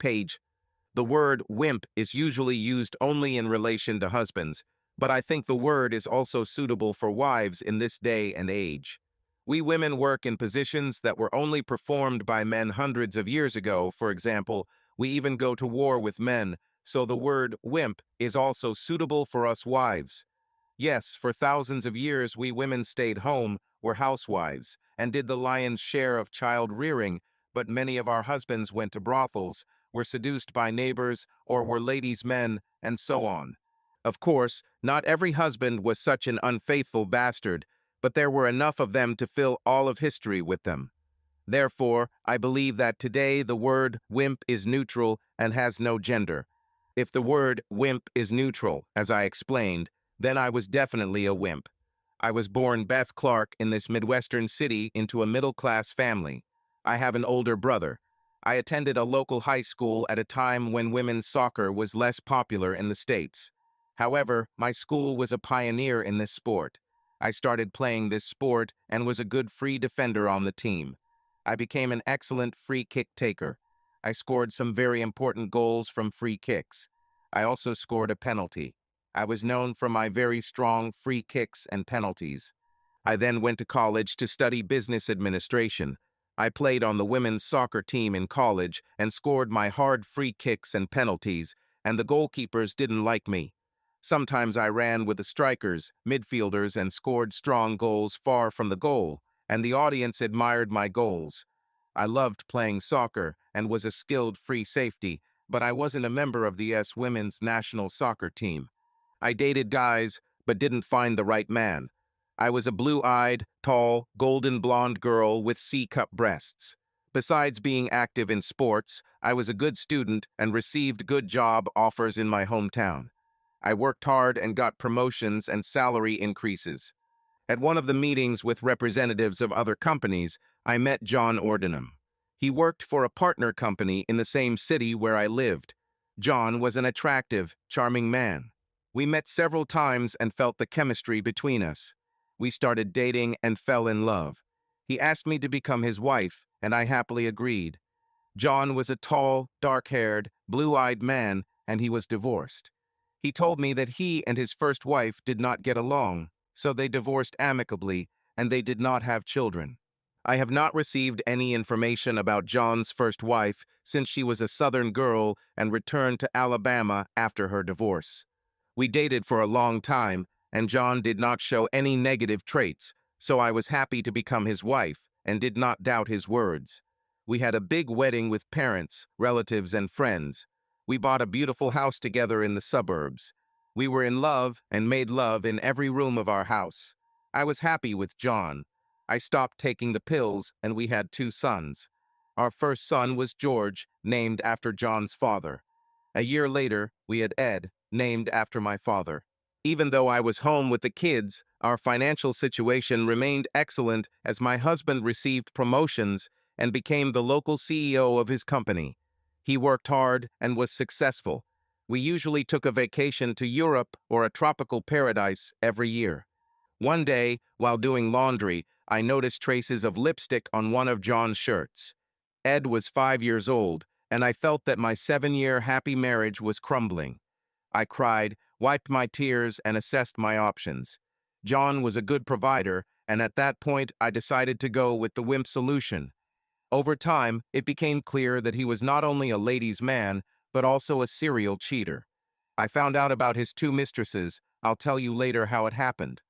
page. The word wimp is usually used only in relation to husbands, but I think the word is also suitable for wives in this day and age. We women work in positions that were only performed by men hundreds of years ago. For example, we even go to war with men, so the word wimp is also suitable for us wives. Yes, for thousands of years we women stayed home, were housewives, and did the lion's share of child rearing, but many of our husbands went to brothels, were seduced by neighbors, or were ladies' men, and so on. Of course, not every husband was such an unfaithful bastard, but there were enough of them to fill all of history with them. Therefore, I believe that today the word wimp is neutral and has no gender. If the word wimp is neutral, as I explained, then I was definitely a wimp. I was born Beth Clark in this Midwestern city into a middle-class family. I have an older brother. I attended a local high school at a time when women's soccer was less popular in the States. However, my school was a pioneer in this sport. I started playing this sport and was a good free defender on the team. I became an excellent free kick taker. I scored some very important goals from free kicks. I also scored a penalty. I was known for my very strong free kicks and penalties. I then went to college to study business administration. I played on the women's soccer team in college and scored my hard free kicks and penalties, and the goalkeepers didn't like me. Sometimes I ran with the strikers, midfielders, and scored strong goals far from the goal, and the audience admired my goals. I loved playing soccer and was a skilled free safety, but I wasn't a member of the U.S. women's national soccer team. I dated guys, but didn't find the right man. I was a blue-eyed, tall, golden blonde girl with C-cup breasts. Besides being active in sports, I was a good student and received good job offers in my hometown. I worked hard and got promotions and salary increases. At one of the meetings with representatives of other companies, I met John Ordenham. He worked for a partner company in the same city where I lived. John was an attractive, charming man. We met several times and felt the chemistry between us. We started dating and fell in love. He asked me to become his wife, and I happily agreed. John was a tall, dark-haired, blue-eyed man, and he was divorced. He told me that he and his first wife did not get along, so they divorced amicably, and they did not have children. I have not received any information about John's first wife since she was a Southern girl and returned to Alabama after her divorce. We dated for a long time, and John did not show any negative traits, so I was happy to become his wife and did not doubt his words. We had a big wedding with parents, relatives, and friends. We bought a beautiful house together in the suburbs. We were in love and made love in every room of our house. I was happy with John. I stopped taking the pills, and we had 2 sons. Our first son was George, named after John's father. A year later, we had Ed, named after my father. Even though I was home with the kids, our financial situation remained excellent as my husband received promotions and became the local CEO of his company. He worked hard and was successful. We usually took a vacation to Europe or a tropical paradise every year. One day, while doing laundry, I noticed traces of lipstick on one of John's shirts. Ed was 5 years old, and I felt that my 7-year happy marriage was crumbling. I cried, wiped my tears, and assessed my options. John was a good provider, and at that point I decided to go with the wimp solution. Over time, it became clear that he was not only a ladies' man, but also a serial cheater. I found out about his 2 mistresses. I'll tell you later how it happened.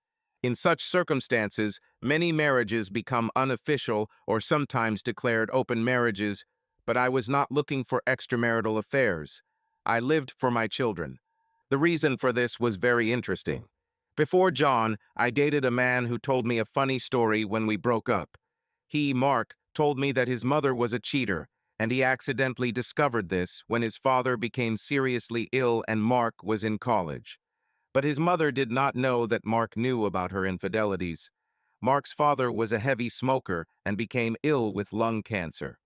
In such circumstances, many marriages become unofficial or sometimes declared open marriages, but I was not looking for extramarital affairs. I lived for my children. The reason for this was very interesting. Before John, I dated a man who told me a funny story when we broke up. He, Mark, told me that his mother was a cheater, and he accidentally discovered this when his father became seriously ill and Mark was in college. But his mother did not know that Mark knew about her infidelities. Mark's father was a heavy smoker and became ill with lung cancer.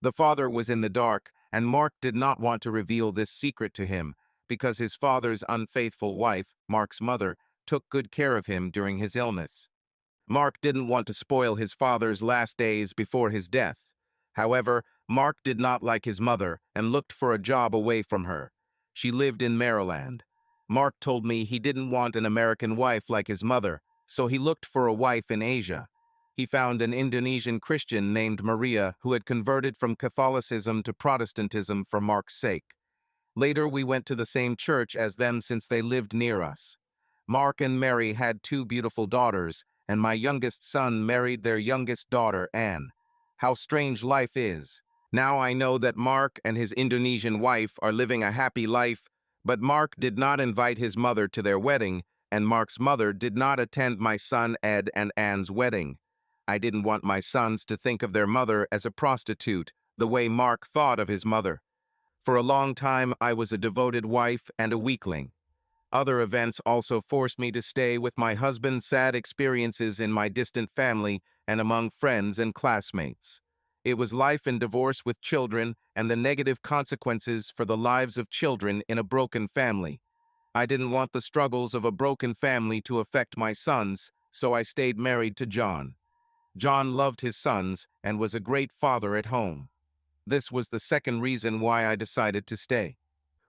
The father was in the dark, and Mark did not want to reveal this secret to him because his father's unfaithful wife, Mark's mother, took good care of him during his illness. Mark didn't want to spoil his father's last days before his death. However, Mark did not like his mother and looked for a job away from her. She lived in Maryland. Mark told me he didn't want an American wife like his mother, so he looked for a wife in Asia. He found an Indonesian Christian named Maria who had converted from Catholicism to Protestantism for Mark's sake. Later, we went to the same church as them since they lived near us. Mark and Mary had two beautiful daughters, and my youngest son married their youngest daughter, Anne. How strange life is. Now I know that Mark and his Indonesian wife are living a happy life, but Mark did not invite his mother to their wedding, and Mark's mother did not attend my son Ed and Anne's wedding. I didn't want my sons to think of their mother as a prostitute, the way Mark thought of his mother. For a long time, I was a devoted wife and a weakling. Other events also forced me to stay with my husband's sad experiences in my distant family and among friends and classmates. It was life in divorce with children and the negative consequences for the lives of children in a broken family. I didn't want the struggles of a broken family to affect my sons, so I stayed married to John. John loved his sons and was a great father at home. This was the second reason why I decided to stay.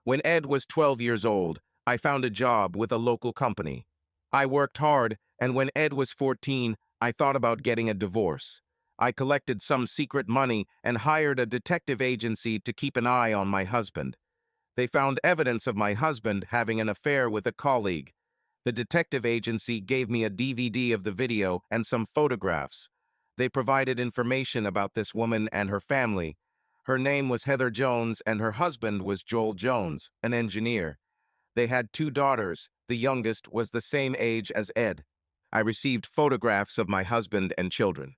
When Ed was 12 years old, I found a job with a local company. I worked hard, and when Ed was 14, I thought about getting a divorce. I collected some secret money and hired a detective agency to keep an eye on my husband. They found evidence of my husband having an affair with a colleague. The detective agency gave me a DVD of the video and some photographs. They provided information about this woman and her family. Her name was Heather Jones and her husband was Joel Jones, an engineer. They had two daughters. The youngest was the same age as Ed. I received photographs of my husband and children.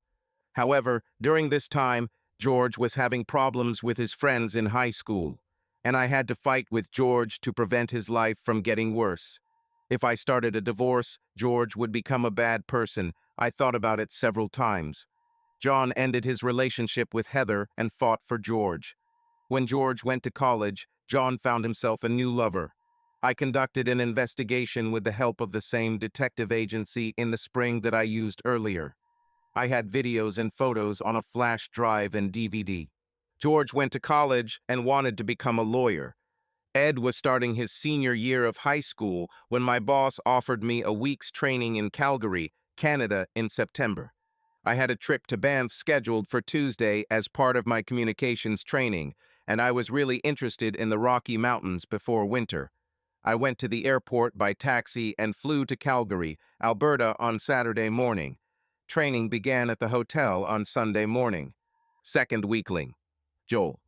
However, during this time, George was having problems with his friends in high school, and I had to fight with George to prevent his life from getting worse. If I started a divorce, George would become a bad person. I thought about it several times. John ended his relationship with Heather and fought for George. When George went to college, John found himself a new lover. I conducted an investigation with the help of the same detective agency in the spring that I used earlier. I had videos and photos on a flash drive and DVD. George went to college and wanted to become a lawyer. Ed was starting his senior year of high school when my boss offered me a week's training in Calgary, Canada, in September. I had a trip to Banff scheduled for Tuesday as part of my communications training, and I was really interested in the Rocky Mountains before winter. I went to the airport by taxi and flew to Calgary, Alberta on Saturday morning. Training began at the hotel on Sunday morning. Second weekling. Joel.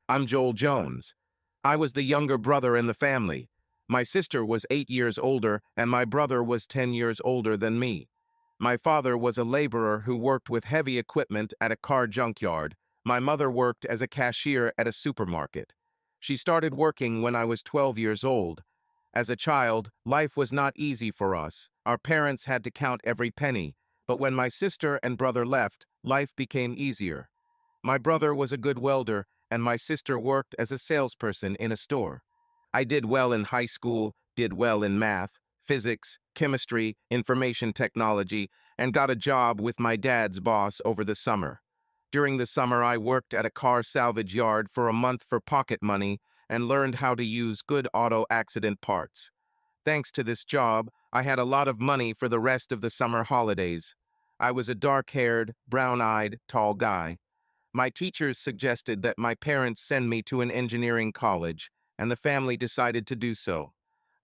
I'm Joel Jones. I was the younger brother in the family. My sister was 8 years older, and my brother was 10 years older than me. My father was a laborer who worked with heavy equipment at a car junkyard. My mother worked as a cashier at a supermarket. She started working when I was 12 years old. As a child, life was not easy for us. Our parents had to count every penny, but when my sister and brother left, life became easier. My brother was a good welder, and my sister worked as a salesperson in a store. I did well in high school, did well in math, physics, chemistry, information technology, and got a job with my dad's boss over the summer. During the summer, I worked at a car salvage yard for a month for pocket money and learned how to use good auto accident parts. Thanks to this job, I had a lot of money for the rest of the summer holidays. I was a dark-haired, brown-eyed, tall guy. My teachers suggested that my parents send me to an engineering college, and the family decided to do so.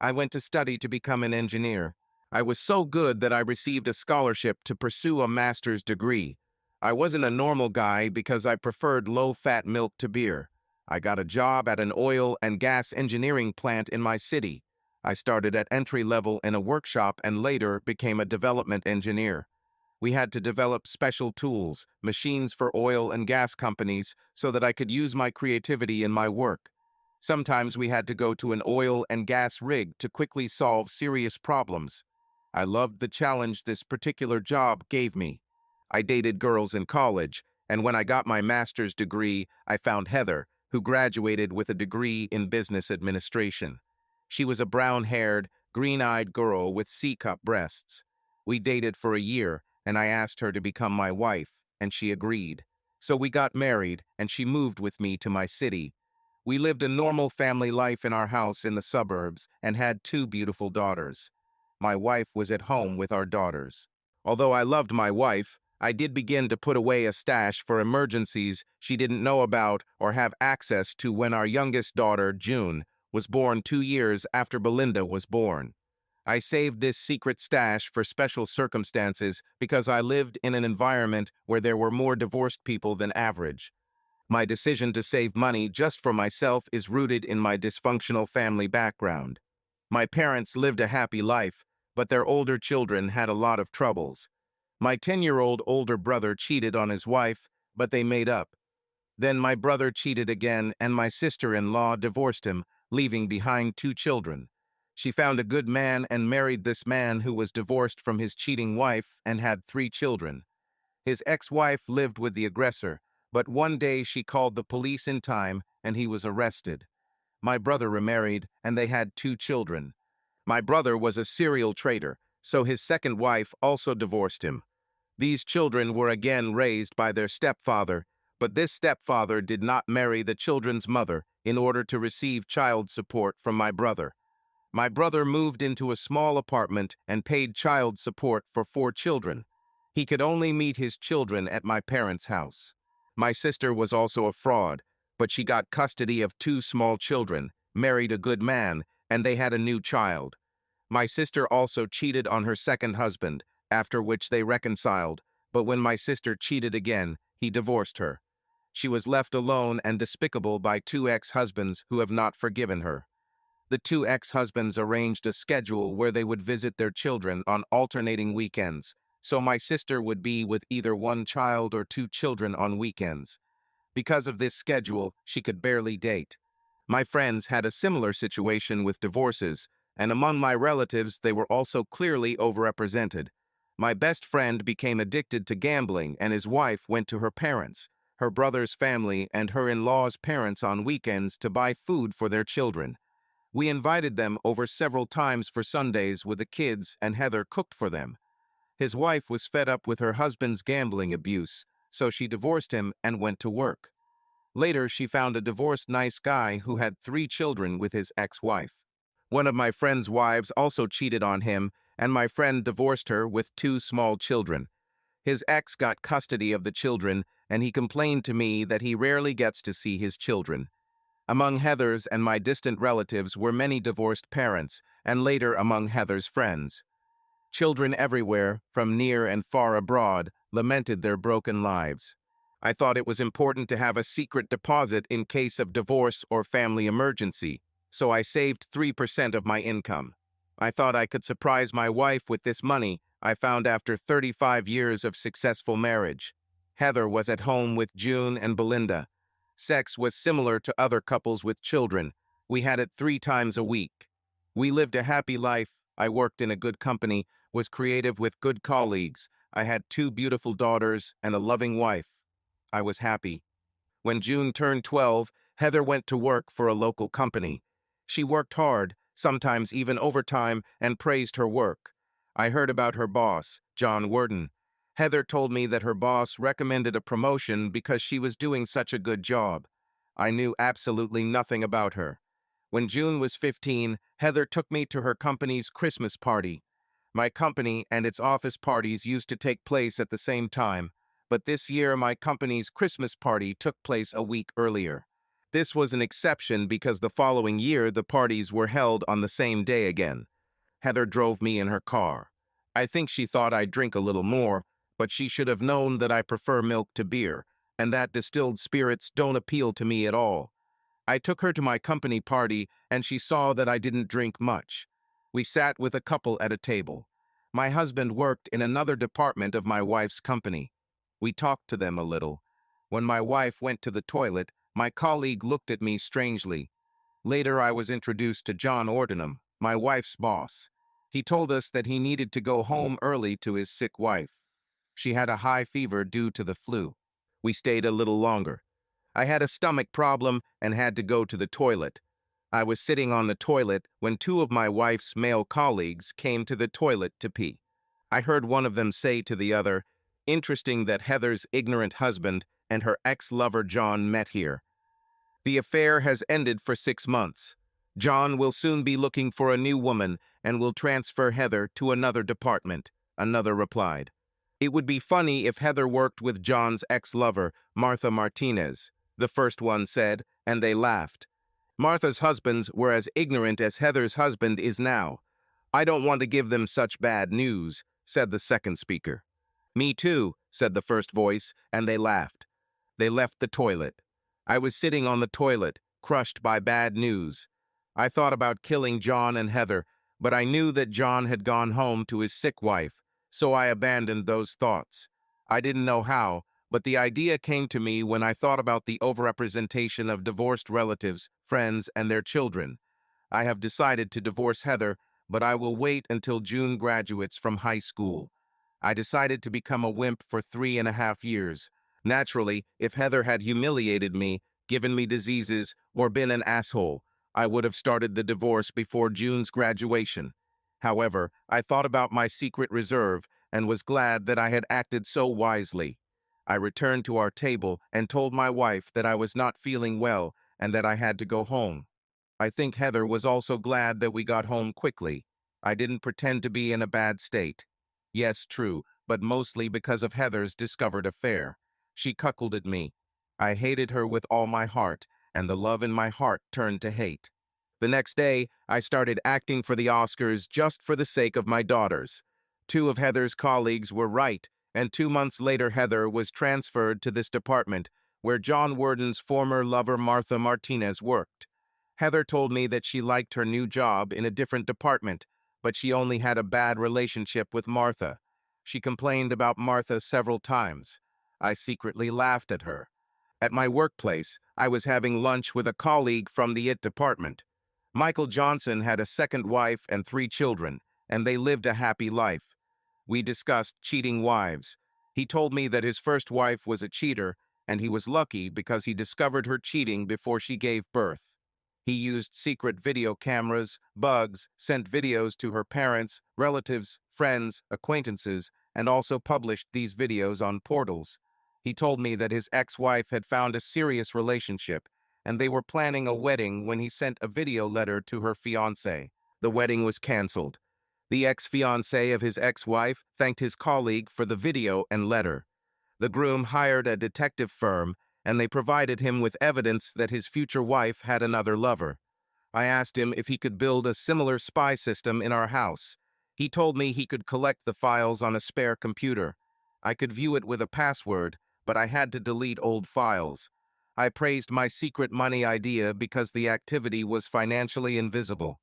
I went to study to become an engineer. I was so good that I received a scholarship to pursue a master's degree. I wasn't a normal guy because I preferred low-fat milk to beer. I got a job at an oil and gas engineering plant in my city. I started at entry level in a workshop and later became a development engineer. We had to develop special tools, machines for oil and gas companies, so that I could use my creativity in my work. Sometimes we had to go to an oil and gas rig to quickly solve serious problems. I loved the challenge this particular job gave me. I dated girls in college, and when I got my master's degree, I found Heather, who graduated with a degree in business administration. She was a brown-haired, green-eyed girl with C-cup breasts. We dated for a year, and I asked her to become my wife, and she agreed. So we got married, and she moved with me to my city. We lived a normal family life in our house in the suburbs and had two beautiful daughters. My wife was at home with our daughters. Although I loved my wife, I did begin to put away a stash for emergencies she didn't know about or have access to when our youngest daughter, June, was born 2 years after Belinda was born. I saved this secret stash for special circumstances because I lived in an environment where there were more divorced people than average. My decision to save money just for myself is rooted in my dysfunctional family background. My parents lived a happy life, but their older children had a lot of troubles. My 10-year-old older brother cheated on his wife, but they made up. Then my brother cheated again, and my sister-in-law divorced him, leaving behind two children. She found a good man and married this man who was divorced from his cheating wife and had 3 children. His ex-wife lived with the aggressor, but one day she called the police in time and he was arrested. My brother remarried and they had 2 children. My brother was a serial traitor, so his second wife also divorced him. These children were again raised by their stepfather, but this stepfather did not marry the children's mother in order to receive child support from my brother. My brother moved into a small apartment and paid child support for 4 children. He could only meet his children at my parents' house. My sister was also a fraud, but she got custody of 2 small children, married a good man, and they had a new child. My sister also cheated on her second husband, after which they reconciled, but when my sister cheated again, he divorced her. She was left alone and despicable by 2 ex-husbands who have not forgiven her. The 2 ex-husbands arranged a schedule where they would visit their children on alternating weekends, so my sister would be with either 1 child or 2 children on weekends. Because of this schedule, she could barely date. My friends had a similar situation with divorces, and among my relatives they were also clearly overrepresented. My best friend became addicted to gambling and his wife went to her parents, her brother's family, and her in-laws' parents on weekends to buy food for their children. We invited them over several times for Sundays with the kids and Heather cooked for them. His wife was fed up with her husband's gambling abuse, so she divorced him and went to work. Later, she found a divorced nice guy who had 3 children with his ex-wife. One of my friend's wives also cheated on him, and my friend divorced her with 2 small children. His ex got custody of the children, and he complained to me that he rarely gets to see his children. Among Heather's and my distant relatives were many divorced parents, and later among Heather's friends. Children everywhere, from near and far abroad, lamented their broken lives. I thought it was important to have a secret deposit in case of divorce or family emergency, so I saved 3% of my income. I thought I could surprise my wife with this money I found after 35 years of successful marriage. Heather was at home with June and Belinda. Sex was similar to other couples with children. We had it 3 times a week. We lived a happy life. I worked in a good company, was creative with good colleagues. I had 2 beautiful daughters and a loving wife. I was happy. When June turned 12, Heather went to work for a local company. She worked hard, sometimes even overtime, and praised her work. I heard about her boss, John Worden. Heather told me that her boss recommended a promotion because she was doing such a good job. I knew absolutely nothing about her. When June was 15, Heather took me to her company's Christmas party. My company and its office parties used to take place at the same time, but this year my company's Christmas party took place a week earlier. This was an exception because the following year the parties were held on the same day again. Heather drove me in her car. I think she thought I'd drink a little more, but she should have known that I prefer milk to beer, and that distilled spirits don't appeal to me at all. I took her to my company party, and she saw that I didn't drink much. We sat with a couple at a table. My husband worked in another department of my wife's company. We talked to them a little. When my wife went to the toilet, my colleague looked at me strangely. Later, I was introduced to John Ordenham, my wife's boss. He told us that he needed to go home early to his sick wife. She had a high fever due to the flu. We stayed a little longer. I had a stomach problem and had to go to the toilet. I was sitting on the toilet when 2 of my wife's male colleagues came to the toilet to pee. I heard one of them say to the other, "Interesting that Heather's ignorant husband and her ex-lover John met here. The affair has ended for 6 months. John will soon be looking for a new woman and will transfer Heather to another department, another replied. It would be funny if Heather worked with John's ex-lover, Martha Martinez, the first one said, and they laughed. Martha's husbands were as ignorant as Heather's husband is now. I don't want to give them such bad news, said the second speaker. Me too, said the first voice, and they laughed. They left the toilet. I was sitting on the toilet, crushed by bad news. I thought about killing John and Heather, but I knew that John had gone home to his sick wife, so I abandoned those thoughts. I didn't know how, but the idea came to me when I thought about the overrepresentation of divorced relatives, friends, and their children. I have decided to divorce Heather, but I will wait until June graduates from high school. I decided to become a wimp for 3.5 years. Naturally, if Heather had humiliated me, given me diseases, or been an asshole, I would have started the divorce before June's graduation. However, I thought about my secret reserve and was glad that I had acted so wisely. I returned to our table and told my wife that I was not feeling well and that I had to go home. I think Heather was also glad that we got home quickly. I didn't pretend to be in a bad state. Yes, true, but mostly because of Heather's discovered affair. She cuckolded me. I hated her with all my heart, and the love in my heart turned to hate. The next day, I started acting for the Oscars just for the sake of my daughters. Two of Heather's colleagues were right, and 2 months later Heather was transferred to this department, where John Worden's former lover Martha Martinez worked. Heather told me that she liked her new job in a different department, but she only had a bad relationship with Martha. She complained about Martha several times. I secretly laughed at her. At my workplace, I was having lunch with a colleague from the IT department. Michael Johnson had a second wife and 3 children, and they lived a happy life. We discussed cheating wives. He told me that his first wife was a cheater, and he was lucky because he discovered her cheating before she gave birth. He used secret video cameras, bugs, sent videos to her parents, relatives, friends, acquaintances, and also published these videos on portals. He told me that his ex-wife had found a serious relationship, and they were planning a wedding when he sent a video letter to her fiancé. The wedding was canceled. The ex-fiancé of his ex-wife thanked his colleague for the video and letter. The groom hired a detective firm, and they provided him with evidence that his future wife had another lover. I asked him if he could build a similar spy system in our house. He told me he could collect the files on a spare computer. I could view it with a password, but I had to delete old files. I praised my secret money idea because the activity was financially invisible.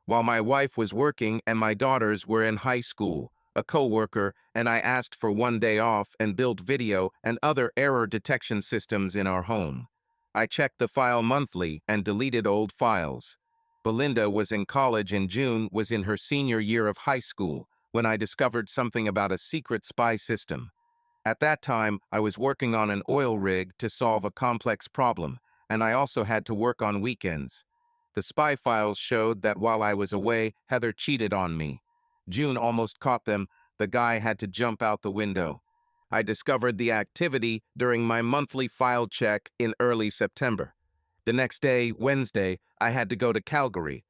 While my wife was working and my daughters were in high school, a coworker and I asked for one day off and built video and other error detection systems in our home. I checked the file monthly and deleted old files. Belinda was in college and June was in her senior year of high school when I discovered something about a secret spy system. At that time, I was working on an oil rig to solve a complex problem, and I also had to work on weekends. The spy files showed that while I was away, Heather cheated on me. June almost caught them. The guy had to jump out the window. I discovered the activity during my monthly file check in early September. The next day, Wednesday, I had to go to Calgary.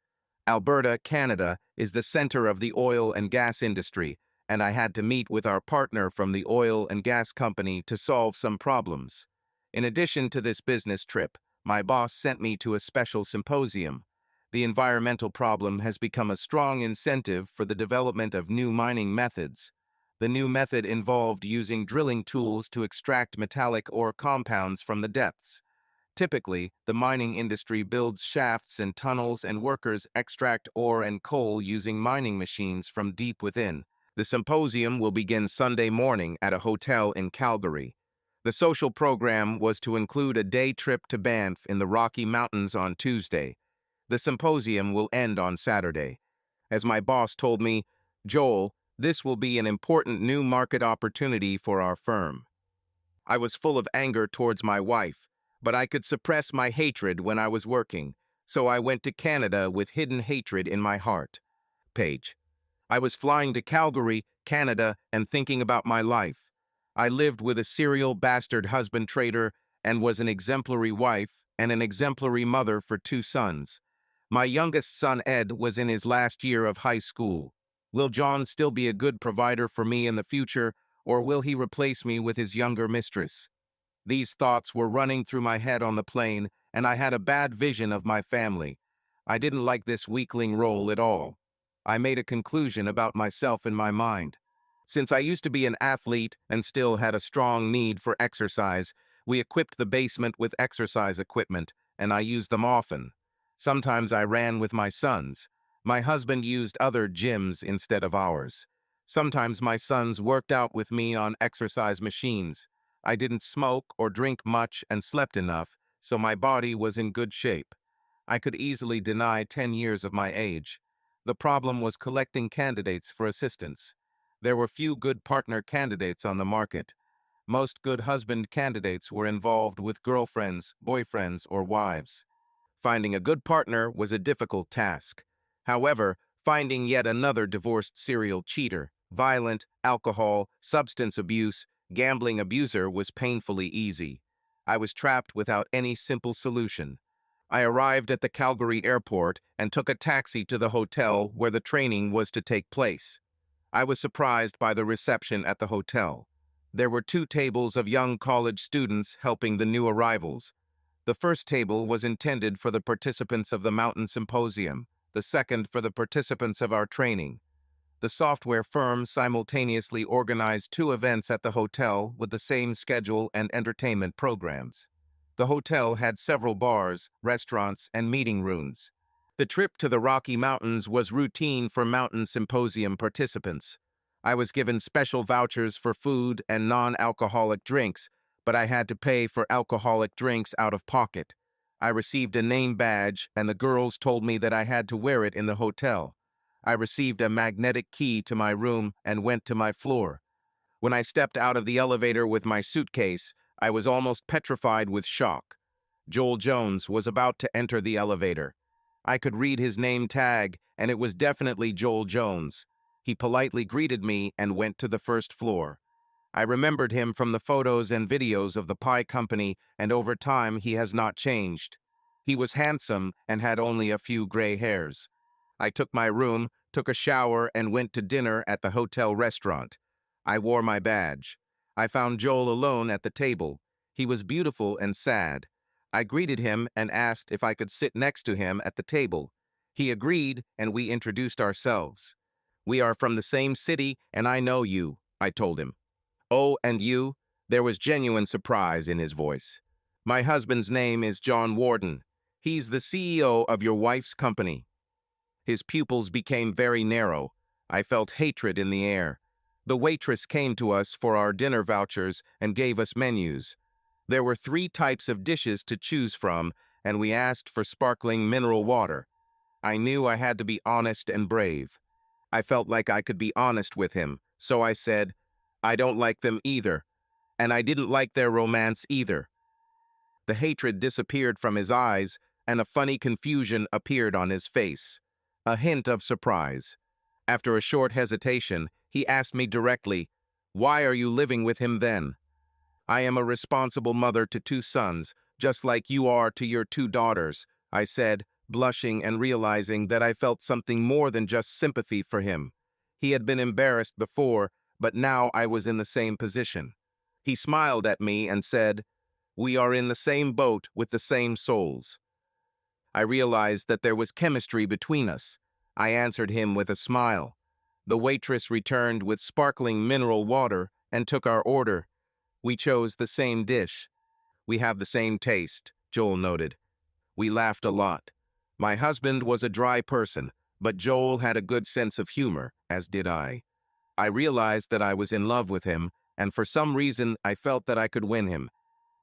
Alberta, Canada, is the center of the oil and gas industry, and I had to meet with our partner from the oil and gas company to solve some problems. In addition to this business trip, my boss sent me to a special symposium. The environmental problem has become a strong incentive for the development of new mining methods. The new method involved using drilling tools to extract metallic ore compounds from the depths. Typically, the mining industry builds shafts and tunnels and workers extract ore and coal using mining machines from deep within. The symposium will begin Sunday morning at a hotel in Calgary. The social program was to include a day trip to Banff in the Rocky Mountains on Tuesday. The symposium will end on Saturday. As my boss told me, Joel, this will be an important new market opportunity for our firm. I was full of anger towards my wife, but I could suppress my hatred when I was working, so I went to Canada with hidden hatred in my heart. Page. I was flying to Calgary, Canada, and thinking about my life. I lived with a serial bastard husband traitor and was an exemplary wife and an exemplary mother for two sons. My youngest son, Ed, was in his last year of high school. Will John still be a good provider for me in the future, or will he replace me with his younger mistress? These thoughts were running through my head on the plane, and I had a bad vision of my family. I didn't like this weakling role at all. I made a conclusion about myself in my mind. Since I used to be an athlete and still had a strong need for exercise, we equipped the basement with exercise equipment, and I used them often. Sometimes I ran with my sons. My husband used other gyms instead of ours. Sometimes my sons worked out with me on exercise machines. I didn't smoke or drink much and slept enough, so my body was in good shape. I could easily deny 10 years of my age. The problem was collecting candidates for assistance. There were few good partner candidates on the market. Most good husband candidates were involved with girlfriends, boyfriends, or wives. Finding a good partner was a difficult task. However, finding yet another divorced serial cheater, violent, alcohol, substance abuse, gambling abuser was painfully easy. I was trapped without any simple solution. I arrived at the Calgary airport and took a taxi to the hotel where the training was to take place. I was surprised by the reception at the hotel. There were 2 tables of young college students helping the new arrivals. The first table was intended for the participants of the Mountain Symposium, the second for the participants of our training. The software firm simultaneously organized 2 events at the hotel with the same schedule and entertainment programs. The hotel had several bars, restaurants, and meeting rooms. The trip to the Rocky Mountains was routine for Mountain Symposium participants. I was given special vouchers for food and non-alcoholic drinks, but I had to pay for alcoholic drinks out of pocket. I received a name badge, and the girls told me that I had to wear it in the hotel. I received a magnetic key to my room and went to my floor. When I stepped out of the elevator with my suitcase, I was almost petrified with shock. Joel Jones was about to enter the elevator. I could read his name tag, and it was definitely Joel Jones. He politely greeted me and went to the first floor. I remembered him from the photos and videos of the pie company, and over time he has not changed. He was handsome and had only a few gray hairs. I took my room, took a shower, and went to dinner at the hotel restaurant. I wore my badge. I found Joel alone at the table. He was beautiful and sad. I greeted him and asked if I could sit next to him at the table. He agreed, and we introduced ourselves. "We are from the same city, and I know you," I told him. "Oh, and you?" There was genuine surprise in his voice. "My husband's name is John Warden. He's the CEO of your wife's company." His pupils became very narrow. I felt hatred in the air. The waitress came to us for our dinner vouchers and gave us menus. There were 3 types of dishes to choose from, and we asked for sparkling mineral water. I knew I had to be honest and brave. I felt like I could be honest with him, so I said, "I don't like them either, and I didn't like their romance either." The hatred disappeared from his eyes, and a funny confusion appeared on his face. A hint of surprise. After a short hesitation, he asked me directly, "Why are you living with him then?" "I am a responsible mother to 2 sons, just like you are to your 2 daughters," I said, blushing and realizing that I felt something more than just sympathy for him. He had been embarrassed before, but now I was in the same position. He smiled at me and said, "We are in the same boat with the same souls." I realized that there was chemistry between us. I answered him with a smile. The waitress returned with sparkling mineral water and took our order. We chose the same dish. "We have the same taste," Joel noted. We laughed a lot. My husband was a dry person, but Joel had a good sense of humor, as did I. I realized that I was in love with him, and for some reason I felt that I could win him.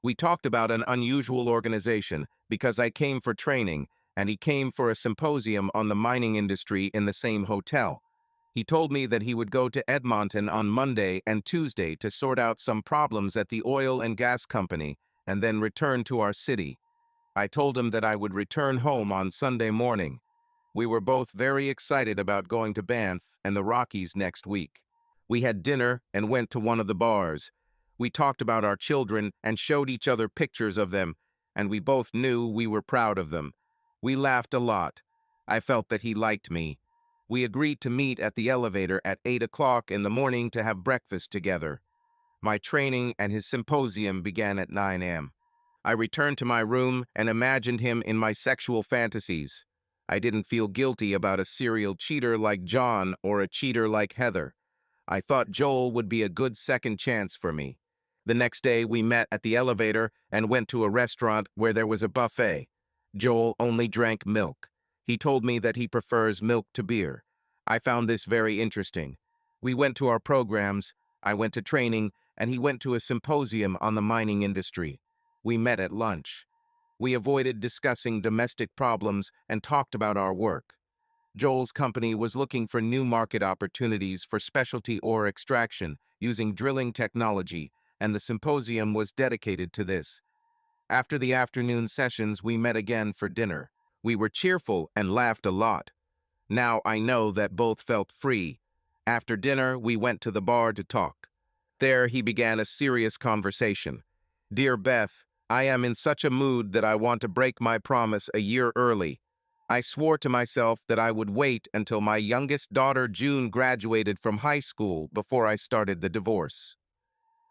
We talked about an unusual organization because I came for training, and he came for a symposium on the mining industry in the same hotel. He told me that he would go to Edmonton on Monday and Tuesday to sort out some problems at the oil and gas company, and then return to our city. I told him that I would return home on Sunday morning. We were both very excited about going to Banff and the Rockies next week. We had dinner and went to one of the bars. We talked about our children and showed each other pictures of them, and we both knew we were proud of them. We laughed a lot. I felt that he liked me. We agreed to meet at the elevator at 8 o'clock in the morning to have breakfast together. My training and his symposium began at 9 a.m. I returned to my room and imagined him in my sexual fantasies. I didn't feel guilty about a serial cheater like John or a cheater like Heather. I thought Joel would be a good second chance for me. The next day, we met at the elevator and went to a restaurant where there was a buffet. Joel only drank milk. He told me that he prefers milk to beer. I found this very interesting. We went to our programs, I went to training, and he went to a symposium on the mining industry. We met at lunch. We avoided discussing domestic problems and talked about our work. Joel's company was looking for new market opportunities for specialty ore extraction using drilling technology, and the symposium was dedicated to this. After the afternoon sessions, we met again for dinner. We were cheerful and laughed a lot. Now I know that both felt free. After dinner, we went to the bar to talk. There he began a serious conversation. "Dear Beth, I am in such a mood that I want to break my promise a year early. I swore to myself that I would wait until my youngest daughter June graduated from high school before I started the divorce."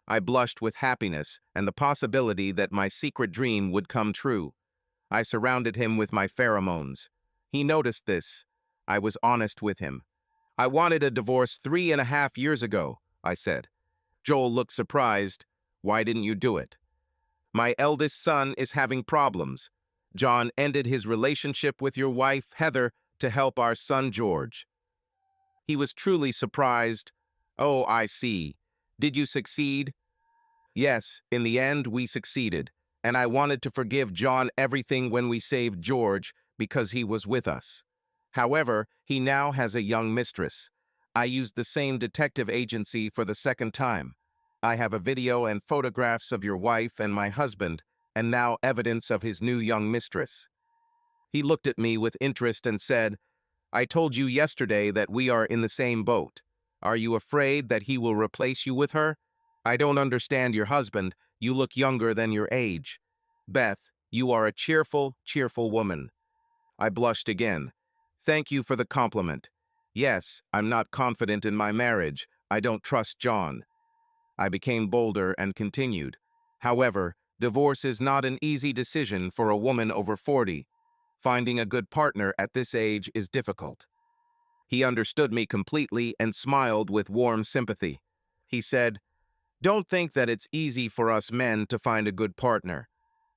I blushed with happiness and the possibility that my secret dream would come true. I surrounded him with my pheromones. He noticed this. I was honest with him. "I wanted a divorce 3.5 years ago," I said. Joel looked surprised. "Why didn't you do it?" "My eldest son is having problems. John ended his relationship with your wife, Heather, to help our son, George." He was truly surprised. "Oh, I see. Did you succeed?" "Yes, in the end, we succeeded, and I wanted to forgive John everything when we saved George because he was with us. However, he now has a young mistress. I used the same detective agency for the second time. I have a video and photographs of your wife and my husband, and now evidence of his new young mistress." He looked at me with interest and said, "I told you yesterday that we are in the same boat. Are you afraid that he will replace you with her? I don't understand your husband. You look younger than your age. Beth, you are a cheerful, cheerful woman." I blushed again. "Thank you for the compliment. Yes, I'm not confident in my marriage. I don't trust John." I became bolder and continued. "However, divorce is not an easy decision for a woman over 40. Finding a good partner at this age is difficult." He understood me completely and smiled with warm sympathy. He said, "Don't think that it's easy for us men to find a good partner.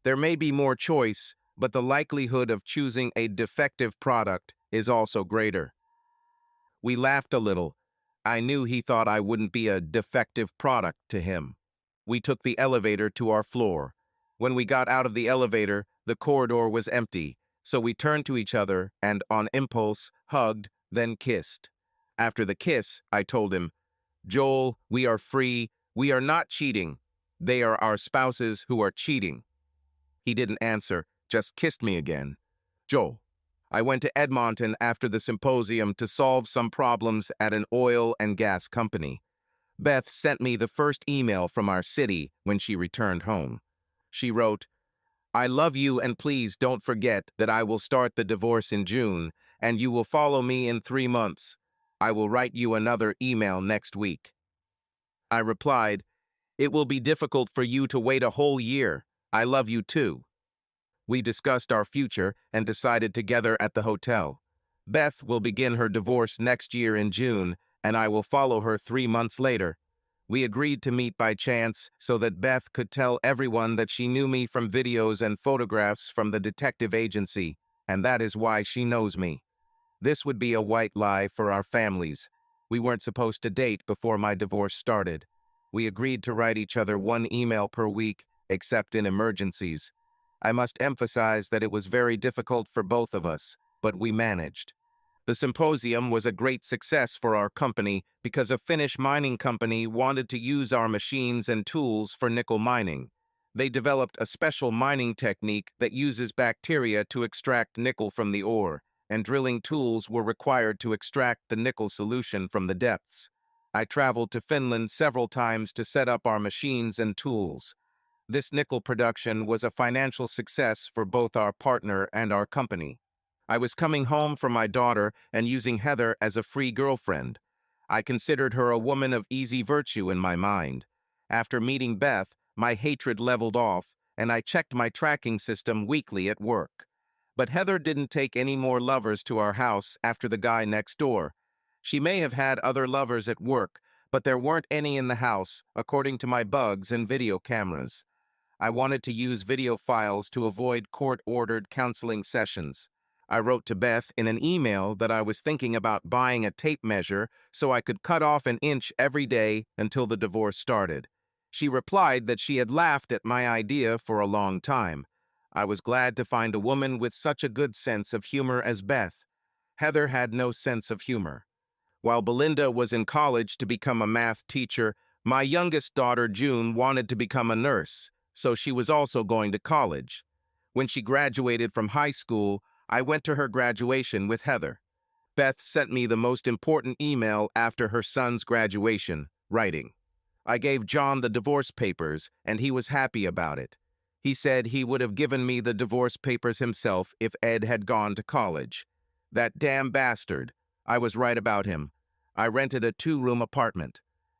There may be more choice, but the likelihood of choosing a defective product is also greater." We laughed a little. I knew he thought I wouldn't be a defective product to him. We took the elevator to our floor. When we got out of the elevator, the corridor was empty, so we turned to each other and, on impulse, hugged, then kissed. After the kiss, I told him, "Joel, we are free. We are not cheating. They are our spouses who are cheating." He didn't answer, just kissed me again. "Joel, I went to Edmonton after the symposium to solve some problems at an oil and gas company. Beth sent me the first email from our city when she returned home. She wrote, 'I love you and please don't forget that I will start the divorce in June and you will follow me in 3 months. I will write you another email next week.' I replied, 'It will be difficult for you to wait a whole year. I love you too.' We discussed our future and decided together at the hotel. Beth will begin her divorce next year in June, and I will follow her 3 months later. We agreed to meet by chance so that Beth could tell everyone that she knew me from videos and photographs from the detective agency, and that is why she knows me. This would be a white lie for our families. We weren't supposed to date before my divorce started. We agreed to write each other 1 email per week, except in emergencies. I must emphasize that it was very difficult for both of us, but we managed. The symposium was a great success for our company because a Finnish mining company wanted to use our machines and tools for nickel mining. They developed a special mining technique that uses bacteria to extract nickel from the ore, and drilling tools were required to extract the nickel solution from the depths. I traveled to Finland several times to set up our machines and tools. This nickel production was a financial success for both our partner and our company. I was coming home from my daughter and using Heather as a free girlfriend. I considered her a woman of easy virtue in my mind. After meeting Beth, my hatred leveled off, and I checked my tracking system weekly at work. But Heather didn't take any more lovers to our house after the guy next door. She may have had other lovers at work, but there weren't any in the house, according to my bugs and video cameras. I wanted to use video files to avoid court-ordered counseling sessions. I wrote to Beth in an email that I was thinking about buying a tape measure so I could cut off an inch every day until the divorce started. She replied that she had laughed at my idea for a long time. I was glad to find a woman with such a good sense of humor as Beth. Heather had no sense of humor. While Belinda was in college to become a math teacher, my youngest daughter, June, wanted to become a nurse, so she was also going to college. When she graduated from high school, I went to her graduation with Heather. Beth sent me the most important email after her son's graduation, writing, "I gave John the divorce papers, and he was happy about it. He said he would have given me the divorce papers himself if Ed had gone to college. That damn bastard. I was right about him. I rented a 2-room apartment.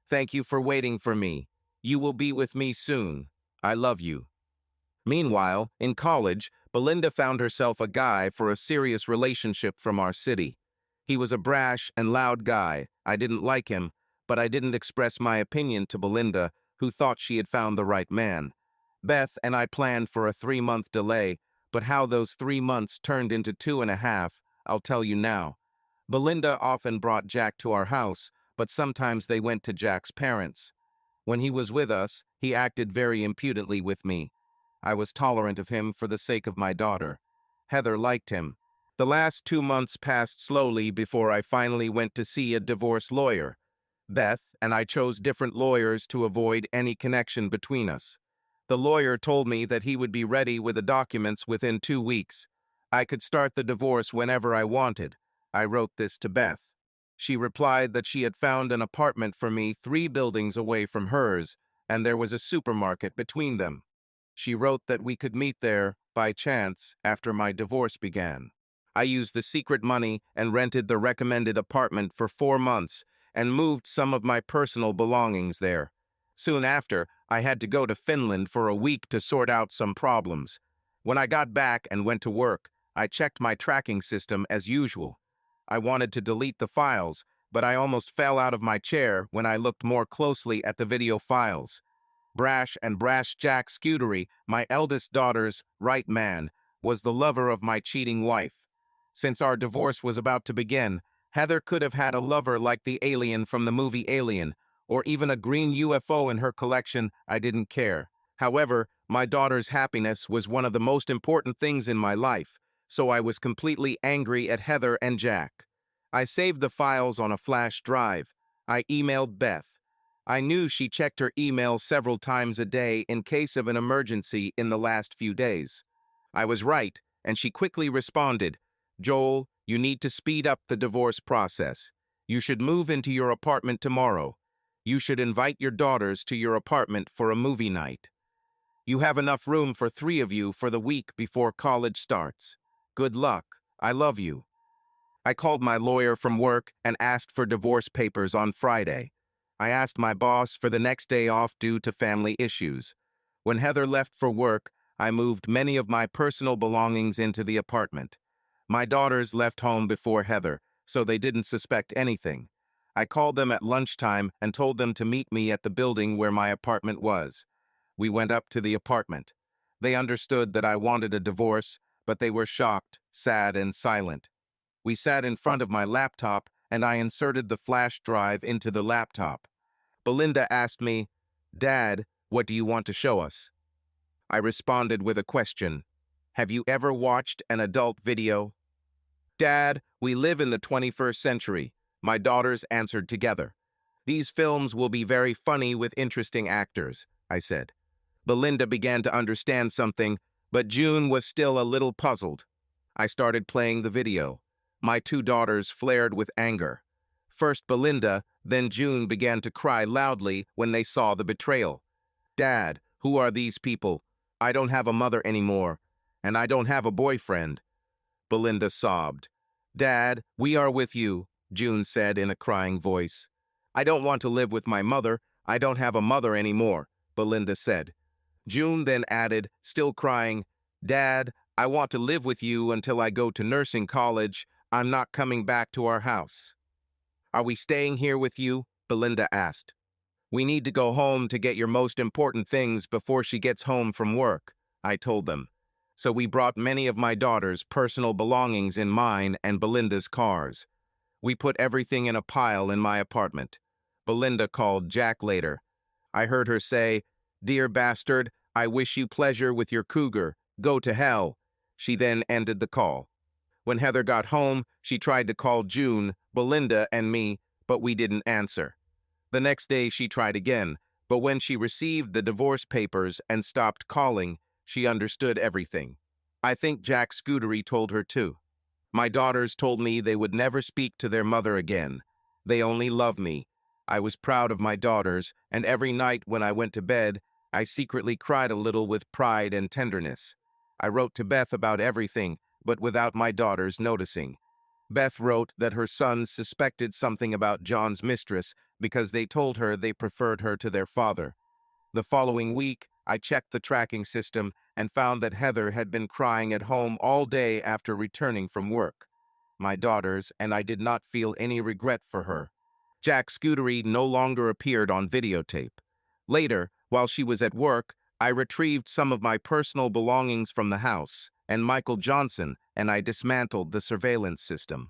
Thank you for waiting for me. You will be with me soon. I love you." Meanwhile, in college, Belinda found herself a guy for a serious relationship from our city. He was a brash and loud guy. I didn't like him, but I didn't express my opinion to Belinda, who thought she had found the right man. Beth and I planned for a 3-month delay, but how those 3 months turned into 2.5, I'll tell you now. Belinda often brought Jack to our house, but sometimes they went to Jack's parents. When he was with us, he acted very impudently with me. I was tolerant of him for the sake of my daughter. Heather liked him. The last 2 months passed slowly before I finally went to see a divorce lawyer. Beth and I chose different lawyers to avoid any connection between us. The lawyer told me that he would be ready with the documents within 2 weeks. I could start the divorce whenever I wanted. I wrote this to Beth. She replied that she had found an apartment for me 3 buildings away from hers, and there was a supermarket between them. She wrote that we could meet there, by chance, after my divorce began. I used the secret money and rented the recommended apartment for 4 months and moved some of my personal belongings there. Soon after, I had to go to Finland for a week to sort out some problems. When I got back and went to work, I checked my tracking system as usual. I wanted to delete the files, but I almost fell out of my chair when I looked more closely at the video files. Brash Jack Scudery, my eldest daughter's right man, was the lover of my cheating wife. Since our divorce was about to begin, Heather could have had a lover like the alien from the movie Alien, or even a green UFO in her collection. I didn't care. However, my daughter's happiness was one of the most important things in my life, so I was completely angry at Heather and Jack. I saved the files on a flash drive. I emailed Beth. I knew she checked her email several times a day in case of an emergency in the last few days. I was right, and she quickly responded, "Joel, you need to speed up the divorce process. You should move into your apartment tomorrow. You should invite your daughters to your apartment for a movie night. You have enough room for 3 of you for the week before college starts. Good luck. I love you." I called my lawyer from work and asked for divorce papers on Friday. I asked my boss for the next day off due to family issues. When Heather left for work, I moved many of my personal belongings into the apartment. My daughters left home before Heather, so they didn't suspect anything. I called them at lunchtime and told them to meet me at the building where my apartment was. We went up to the apartment. They understood that I wanted a divorce, but they were shocked, sad, and silent. We sat in front of my laptop, and I inserted the flash drive into the laptop. Belinda asked me, "Dad, what do you want to show us?" I responded with a question. "Have you ever watched an adult video?" "Dad, we live in the 21st century," my daughters answered together. "These films will be very funny with interesting actors," I said. Belinda began to understand something, but June was still a little puzzled. I started playing the video. My 2 daughters flared with anger. First Belinda, Then June began to cry loudly when they saw the betrayal. "Dad, who are these people? I don't have a mother anymore, and I don't have a boyfriend." Belinda sobbed. "Dad, we are with you," June said in a crying voice. "I don't want to live with my mother. I don't have a mother anymore," Belinda said. June then added, still crying, "Dad, I want to live with you until I go to nursing college. I'm not coming back to our house." "Are we staying here with you?" Belinda asked. "We need to go home to get your most important things before she gets home from work," I told them. So we brought many of my daughter's personal belongings in mine and Belinda's cars. We put everything in a pile in my apartment. Belinda called Jack later. I heard her say, "Dear bastard, I wish you pleasure with your cougar. Go to hell." She then ended the call. When Heather got home, she tried to call June, Belinda, and me, but we didn't answer. The next day she tried again, but when she received the divorce papers and stopped calling, she understood everything. I think Jack Scuderi told her too. My daughters told me they would never speak to their mother again. They only love me. I was proud of my daughters, and every night when I went to bed, I secretly cried a little with pride and tenderness. I wrote to Beth about everything, but without my daughters noticing. Beth wrote that her sons suspected something about John's mistress because they told her they preferred her to their father. The following week, I checked the tracking system and found that Heather had been crying at home all day after returning from work. My daughters and I did not feel any regret for her. Jack Scuderi no longer appeared on videotape. Later, while she was at work, I retrieved some of my personal belongings from the house, and Michael Johnson and I dismantled the surveillance system.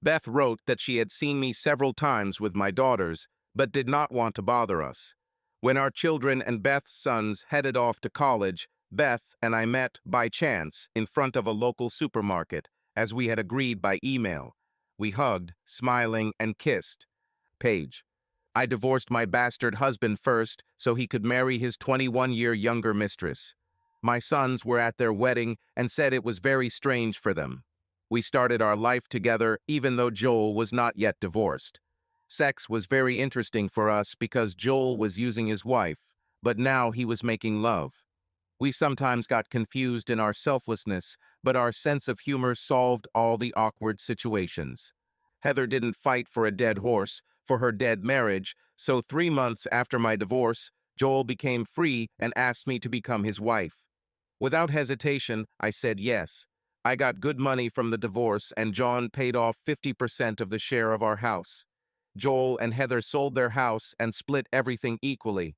Beth wrote that she had seen me several times with my daughters, but did not want to bother us. When our children and Beth's sons headed off to college, Beth and I met, by chance, in front of a local supermarket, as we had agreed by email. We hugged, smiling, and kissed. Page. I divorced my bastard husband first so he could marry his 21-year younger mistress. My sons were at their wedding and said it was very strange for them. We started our life together even though Joel was not yet divorced. Sex was very interesting for us because Joel was using his wife, but now he was making love. We sometimes got confused in our selflessness, but our sense of humor solved all the awkward situations. Heather didn't fight for a dead horse, for her dead marriage, so 3 months after my divorce, Joel became free and asked me to become his wife. Without hesitation, I said yes. I got good money from the divorce and John paid off 50% of the share of our house. Joel and Heather sold their house and split everything equally.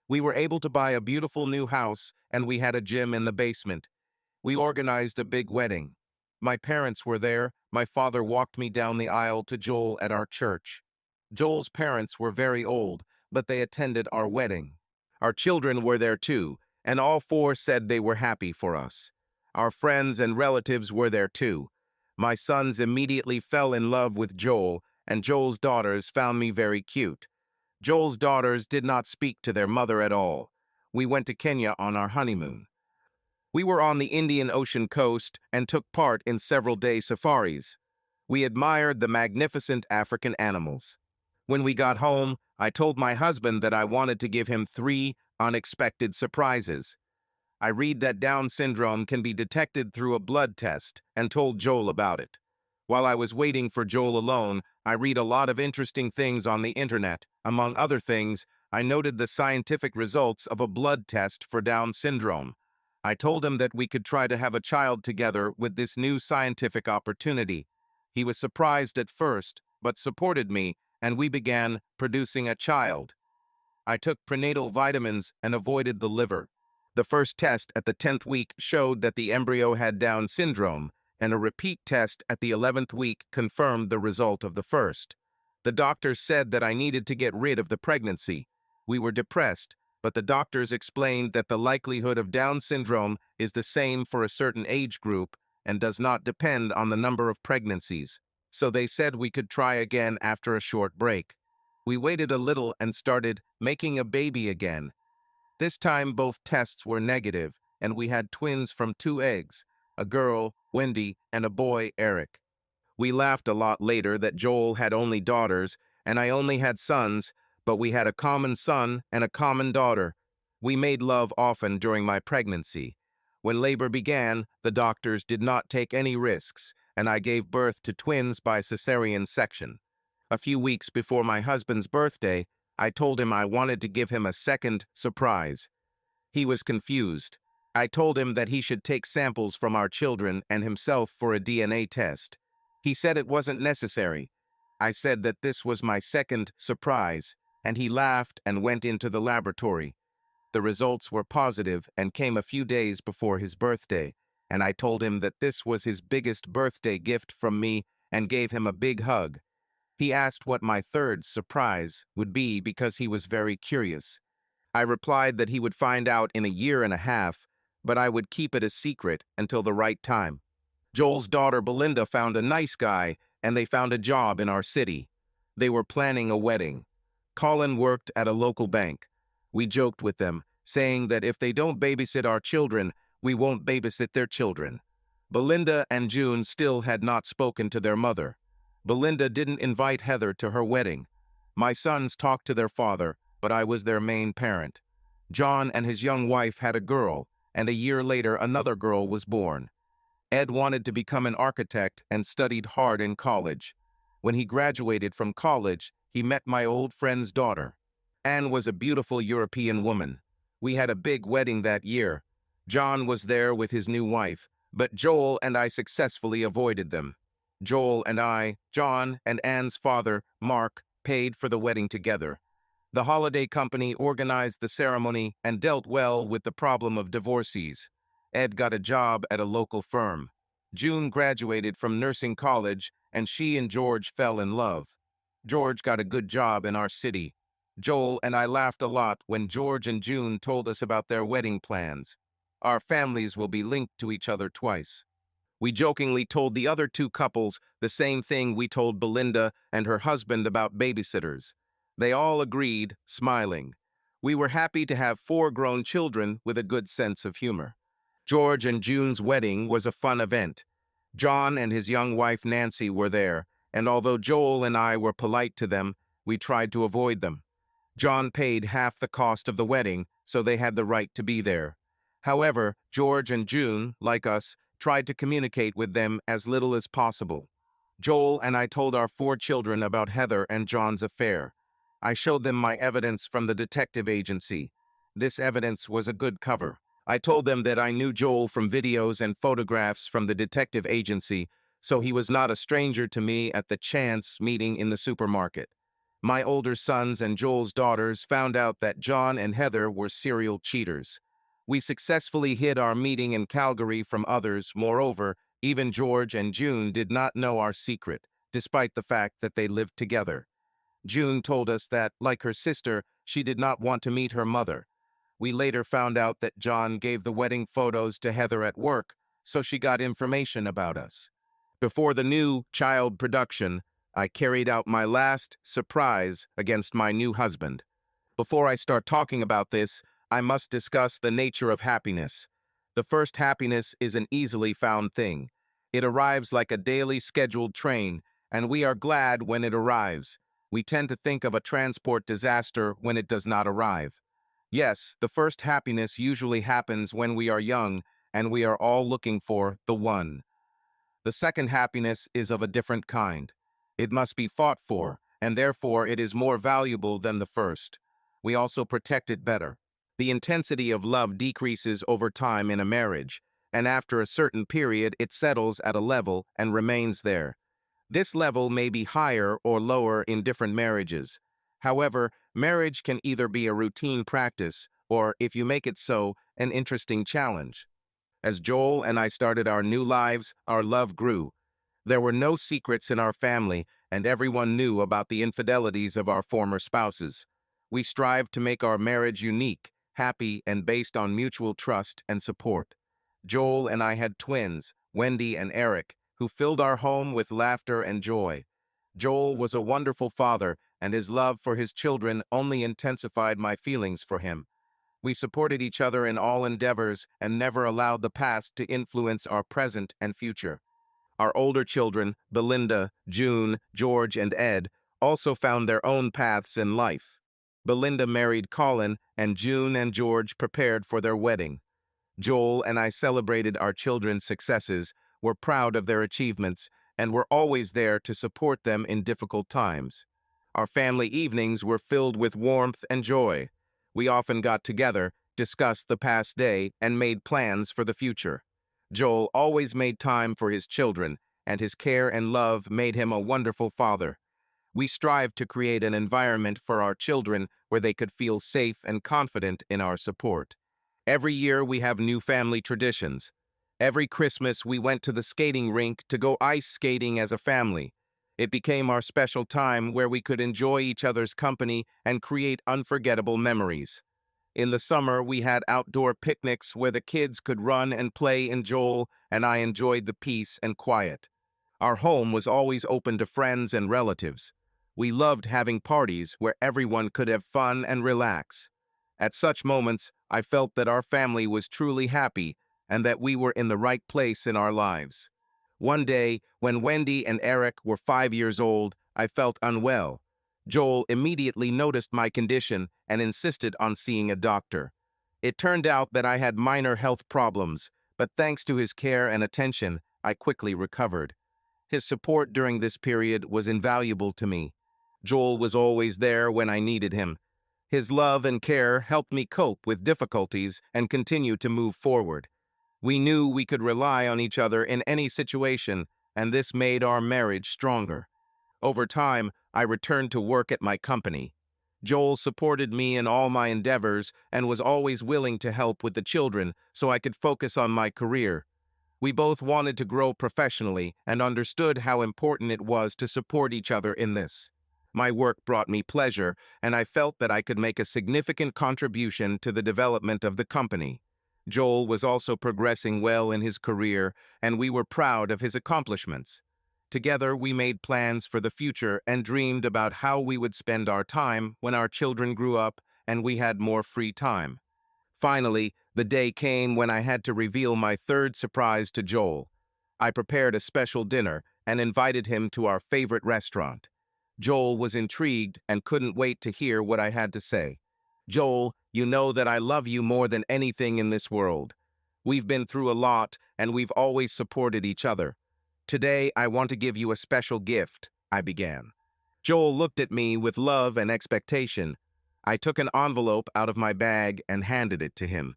We were able to buy a beautiful new house and we had a gym in the basement. We organized a big wedding. My parents were there. My father walked me down the aisle to Joel at our church. Joel's parents were very old, but they attended our wedding. Our children were there too, and all 4 said they were happy for us. Our friends and relatives were there too. My sons immediately fell in love with Joel, and Joel's daughters found me very cute. Joel's daughters did not speak to their mother at all. We went to Kenya on our honeymoon. We were on the Indian Ocean coast and took part in several-day safaris. We admired the magnificent African animals. When we got home, I told my husband that I wanted to give him 3 unexpected surprises. I read that Down syndrome can be detected through a blood test and told Joel about it. While I was waiting for Joel alone, I read a lot of interesting things on the internet. Among other things, I noted the scientific results of a blood test for Down syndrome. I told him that we could try to have a child together with this new scientific opportunity. He was surprised at first, but supported me, and we began producing a child. I took prenatal vitamins and avoided the liver. The first test at the 10th week showed that the embryo had Down syndrome, and a repeat test at the 11th week confirmed the result of the first. The doctors said that I needed to get rid of the pregnancy. We were depressed, but the doctors explained that the likelihood of Down syndrome is the same for a certain age group and does not depend on the number of pregnancies. So they said we could try again after a short break. We waited a little and started making a baby again. This time both tests were negative, and we had twins from 2 eggs, a girl, Wendy, and a boy, Eric. We laughed a lot later that Joel had only daughters, and I only had sons, but we had a common son and a common daughter. We made love often during my pregnancy. When labor began, the doctors did not take any risks, and I gave birth to twins by cesarean section. A few weeks before my husband's birthday, I told him I wanted to give him a second surprise. He was confused. I told him that he should take samples from our children and himself for a DNA test. He said it wasn't necessary. I said that this was my second surprise, and he laughed and went into the laboratory. The results were positive and came a few days before his birthday, and I told him that this was his biggest birthday gift from me and gave him a big hug. He asked what my third surprise would be because he was very curious. I replied that he would find out in a year and a half, but I would keep it a secret until the right time. Joel's daughter Belinda found a nice guy, and they found a job in our city. They were planning a wedding. Colin worked at a local bank. We joked with them, saying that if they don't babysit our children, we won't babysit their children. Belinda and June still had not spoken to their mother. Belinda didn't invite Heather to her wedding. My sons talked to their father, but I was their main parent. John and his young wife had a girl, and a year later another girl was born. Ed wanted to become an architect and studied hard in college. When he graduated from college, he met my old friend's daughter. Anne was a beautiful European woman. We had a big wedding that year. John was there with his new wife, but Joel and I successfully avoided them. Joel and I, John and Anne's father, Mark, paid for the wedding together. The holiday company organized the ceremony and dealt well with the problem of divorcees. Ed got a job at a local firm. June graduated from nursing college, and she and George fell in love. George got a good job in our city. Joel and I laughed a lot when George and June told us about their wedding plans. Our families will be linked to each other twice. We jokingly told the other two couples the same thing we told Belinda and her husband about babysitters. They all agreed, smiling. We were happy to have 4 grown children with a good sense of humor. George and June's wedding was a fun event. John and his young wife Nancy were there, and although Joel and I were polite to them, we tried to avoid them. John paid half the cost of the wedding, so they had the right to be there. However, George and June, like us, tried to communicate with them as little as possible. Joel and I told our 4 children about Heather and John's affair. I showed them my evidence from the detective agency. This evidence was a good cover. I told them that I knew Joel from videos and photographs from the detective agency, so he was not a stranger to me at the chance meeting in the supermarket. My older sons and Joel's daughters found out that John and Heather were serial cheaters. We successfully hid our meeting in Calgary from others. Moreover, even George and June did not know our secret, despite the fact that they lived together. June told us that, like her sister, she did not want to meet her mother. We later found out that John gave the wedding photos to Heather at work, so she got information about us. Before the new child production, I carried out my last surprise against my new husband. Before I start talking about this, I must discuss the nature of happiness. The first happiness is an easily found thing. It arrives like a daily scheduled train, and we are glad when it arrives. We tend to think of a transport disaster when it does not arrive. Yes, the first happiness usually happens when we are young, and we are all looking for the one. The second happiness is of a different kind. It must be fought for, and therefore it is more valuable than the first. We also protect it better. The intensity of love decreases over time in a marriage, and after a certain period it settles at a level and remains there. This level may be higher or lower in different marriages. However, marriage can either be a routine practice or, if you make it so, an interesting challenge. As Joel and I started our new lives, our love grew. There were no secrets in our family, and everyone knew about the infidelities of our former spouses. We strived to make our marriage unique, happy, and based on mutual trust and support. Joel and I had twins, Wendy and Eric, who filled our home with laughter and joy. Joel was a wonderful father, and his love for his children only intensified my feelings for him. We supported each other in all endeavors and never allowed the past to influence our present and future. Our older children, Belinda, June, George, and Ed, also found their own paths in life. Belinda married Colin, and June and George prepared for their wedding. Joel and I celebrated our children's successes, were proud of their achievements, and were always there to support them in difficult times. Our family evenings were filled with warmth and joy. We often got together, discussed the past day, and made plans for the future. Joel always made time for his children, and his care and love made him a wonderful father. We strived to create an environment for our children where they could feel safe and confident in our support. Every year we have new family traditions. Every Christmas we went to the skating rink to go ice skating as a family. It became our special time where we could enjoy each other's company and create unforgettable memories. In the summer, we had outdoor picnics where the kids could run and play, and Joel and I enjoyed the peace and quiet. Our home was always open to friends and relatives. We loved having parties where everyone could have fun and relax. At such moments, I felt that our family was truly happy and that we were in the right place in our lives. One day, when Wendy and Eric were 5 years old, I felt unwell. Joel immediately noticed my condition and insisted on seeing a doctor. It turned out that I had minor health problems, but thanks to his care and attention, I quickly recovered. His support during this period was invaluable to me. Joel was always there when I needed him. His love and care helped me cope with difficulties and continue to move forward. We knew we could rely on each other in any situation, and this made our marriage stronger. Over time, I returned to work at my company. Joel supported me in all my endeavors and was always willing to help with the children so I could focus on my career. We both wanted to grow professionally and understood how important it was to support each other in this. My work brought me pleasure, and I felt that I could make a significant contribution to the development of the company. Joel was also progressing well in his career, and we were proud of his accomplishments. Together, we made plans for the future and dreamed about how we would spend our time when our children grew up and we had more free time. Finally, the day came when I had to reveal my third surprise to Joel. I prepared a special dinner and invited him to our favorite restaurant. Joel was intrigued and couldn't wait to hear what I had to say. "Joel, you know that I love you more than anything in this world. We've been through a lot, and we've always supported each other. Today, I want to give you a special gift," I began. Joel looked at me with love and expectation. I took an envelope out of my bag and handed it to him.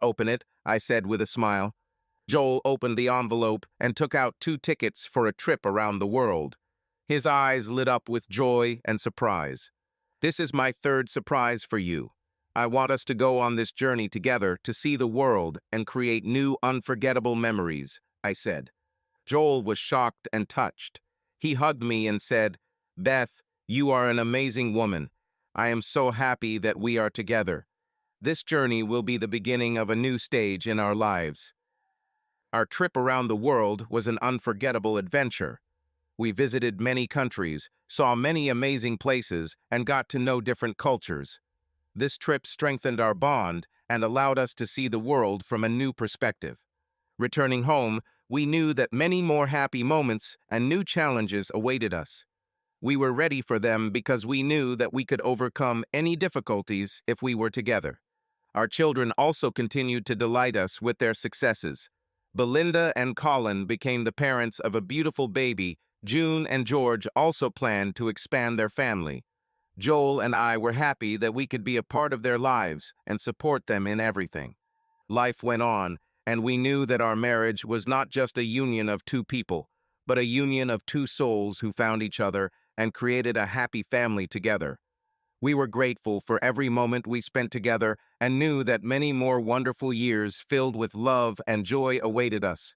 "Open it," I said with a smile. Joel opened the envelope and took out 2 tickets for a trip around the world. His eyes lit up with joy and surprise. "This is my third surprise for you. I want us to go on this journey together to see the world and create new unforgettable memories," I said. Joel was shocked and touched. He hugged me and said, "Beth, you are an amazing woman. I am so happy that we are together. This journey will be the beginning of a new stage in our lives." Our trip around the world was an unforgettable adventure. We visited many countries, saw many amazing places, and got to know different cultures. This trip strengthened our bond and allowed us to see the world from a new perspective. Returning home, we knew that many more happy moments and new challenges awaited us. We were ready for them because we knew that we could overcome any difficulties if we were together. Our children also continued to delight us with their successes. Belinda and Colin became the parents of a beautiful baby. June and George also planned to expand their family. Joel and I were happy that we could be a part of their lives and support them in everything. Life went on, and we knew that our marriage was not just a union of 2 people, but a union of 2 souls who found each other and created a happy family together. We were grateful for every moment we spent together and knew that many more wonderful years filled with love and joy awaited us.